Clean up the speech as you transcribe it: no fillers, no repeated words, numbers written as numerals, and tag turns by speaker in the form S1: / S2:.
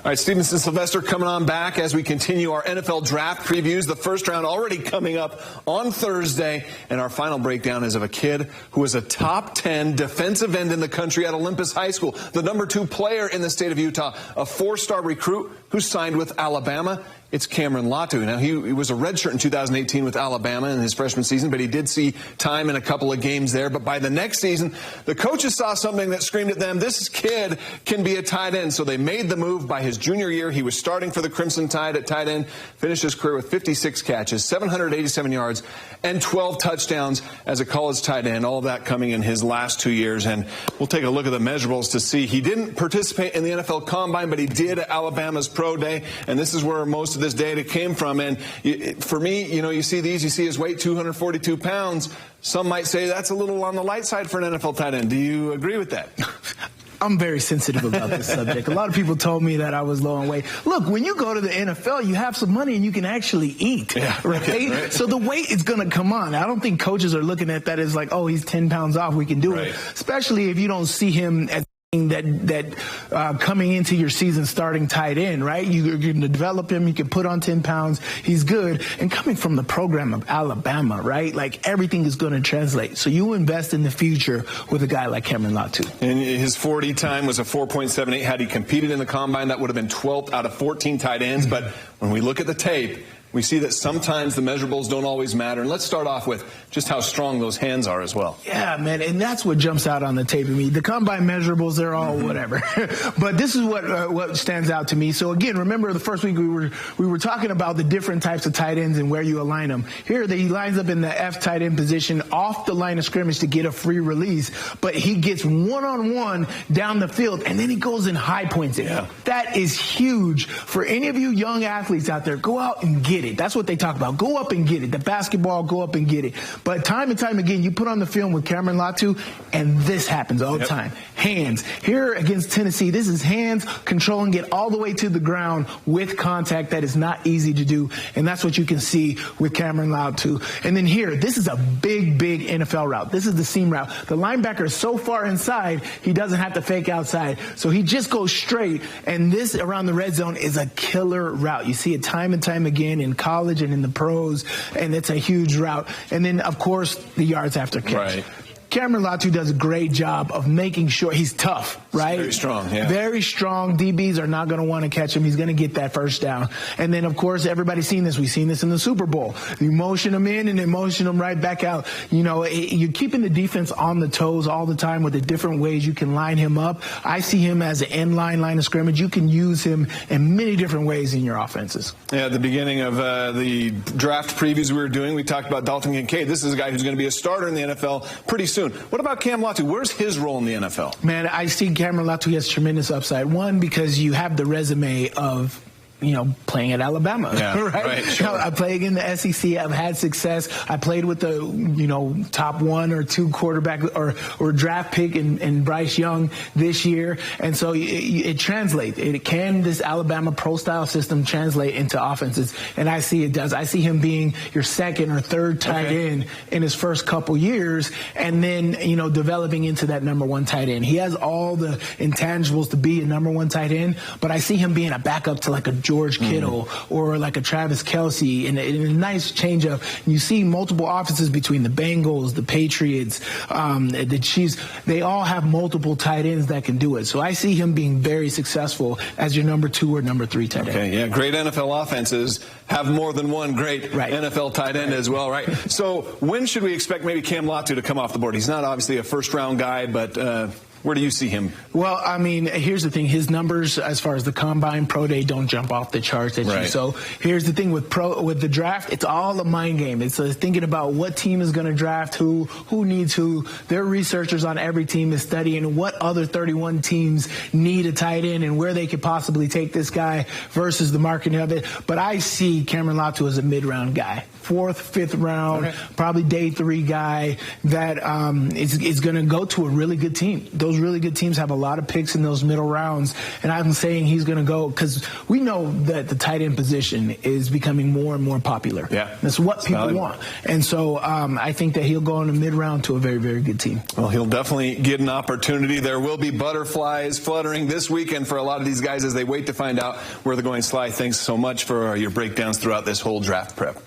S1: All right, Stevenson Sylvester coming on back as we continue our NFL draft previews. The first round already coming up on Thursday. And our final breakdown is of a kid who was a top 10 defensive end in the country at Olympus High School. The #2 player in the state of Utah, a 4-star recruit who signed with Alabama. It's Cameron Latu. Now, he was a redshirt in 2018 with Alabama in his freshman season, but he did see time in a couple of games there. But by the next season, the coaches saw something that screamed at them, this kid can be a tight end. So they made the move. By his junior year, he was starting for the Crimson Tide at tight end, finished his career with 56 catches, 787 yards, and 12 touchdowns as a college tight end, all of that coming in his last 2 years. And we'll take a look at the measurables to see. He didn't participate in the NFL Combine, but he did at Alabama's Pro Day, and this is where most of this data came from. And for me, you see these, you see his weight, 242 pounds. Some might say that's a little on the light side for an NFL tight end. Do you agree with that?
S2: I'm very sensitive about this subject. A lot of people told me that I was low on weight. Look, when you go to the NFL, you have some money and you can actually eat, right? So the weight is going to come on. I don't think coaches are looking at that as like, oh, he's 10 pounds off, we can do it. Especially if you don't see him as that coming into your season starting tight end, right? You're going to develop him. You can put on 10 pounds. He's good. And coming from the program of Alabama, right? Like everything is going to translate. So you invest in the future with a guy like Cameron Latu.
S1: And his 40 time was a 4.78. Had he competed in the Combine, that would have been 12th out of 14 tight ends. But when we look at the tape, we see that sometimes the measurables don't always matter. And let's start off with just how strong those hands are as well.
S2: Yeah, man, and that's what jumps out on the tape of me. The Combine measurables, they're all whatever. But this is what stands out to me. So, again, remember the first week we were talking about the different types of tight ends and where you align them. Here, he lines up in the F tight end position off the line of scrimmage to get a free release. But he gets one-on-one down the field, and then he goes and high points it. Yeah. That is huge. For any of you young athletes out there, go out and get it. That's what they talk about. Go up and get it. The basketball, go up and get it. But time and time again, you put on the film with Cameron Latu, and this happens all the time. Hands. Here against Tennessee, this is hands controlling it all the way to the ground with contact. That is not easy to do, and that's what you can see with Cameron Latu. And then here, this is a big, big NFL route. This is the seam route. The linebacker is so far inside, he doesn't have to fake outside. So he just goes straight, and this around the red zone is a killer route. You see it time and time again in college and in the pros, and it's a huge route. And then, of course, the yards after catch.
S1: Right.
S2: Cameron Latu does a great job of making sure he's tough, right?
S1: Very strong, yeah.
S2: Very strong. DBs are not going to want to catch him. He's going to get that first down. And then, of course, everybody's seen this. We've seen this in the Super Bowl. You motion him in and then motion him right back out. You're keeping the defense on the toes all the time with the different ways you can line him up. I see him as an end line of scrimmage. You can use him in many different ways in your offenses.
S1: Yeah, at the beginning of the draft previews we were doing, we talked about Dalton Kincaid. This is a guy who's going to be a starter in the NFL pretty soon. What about Cam Latu? Where's his role in the NFL?
S2: Man, I see Cameron Latu has tremendous upside. One, because you have the resume of playing at Alabama, right? Sure. I play in the SEC. I've had success. I played with the, top 1 or 2 quarterback or draft pick in Bryce Young this year. And so it translates. This Alabama pro-style system translate into offenses? And I see it does. I see him being your second or third tight end in his first couple years, and then, developing into that #1 tight end. He has all the intangibles to be a #1 tight end, but I see him being a backup to like a George Kittle or like a Travis Kelce, and a nice change up. You see multiple offenses between the Bengals, the Patriots, the Chiefs. They all have multiple tight ends that can do it. So I see him being very successful as your #2 or #3 tight end.
S1: Okay, yeah, great NFL offenses have more than one great NFL tight end as well, right? So when should we expect maybe Cam Latu to come off the board? He's not obviously a first-round guy, but where do you see him?
S2: Well, I mean, here's the thing. His numbers as far as the Combine, Pro Day, don't jump off the charts at you. So here's the thing with the draft, it's all a mind game. It's thinking about what team is going to draft who needs who. Their researchers on every team is studying what other 31 teams need a tight end and where they could possibly take this guy versus the marketing of it. But I see Cameron Latu as a mid-round guy. 4th, 5th round, probably day 3 guy that is going to go to a really good team. Those those really good teams have a lot of picks in those middle rounds, and I'm saying he's going to go because we know that the tight end position is becoming more and more popular.
S1: Yeah.
S2: That's what people want. And so I think that he'll go in the mid-round to a very, very good team.
S1: Well, he'll definitely get an opportunity. There will be butterflies fluttering this weekend for a lot of these guys as they wait to find out where they're going. Sly, thanks so much for your breakdowns throughout this whole draft prep.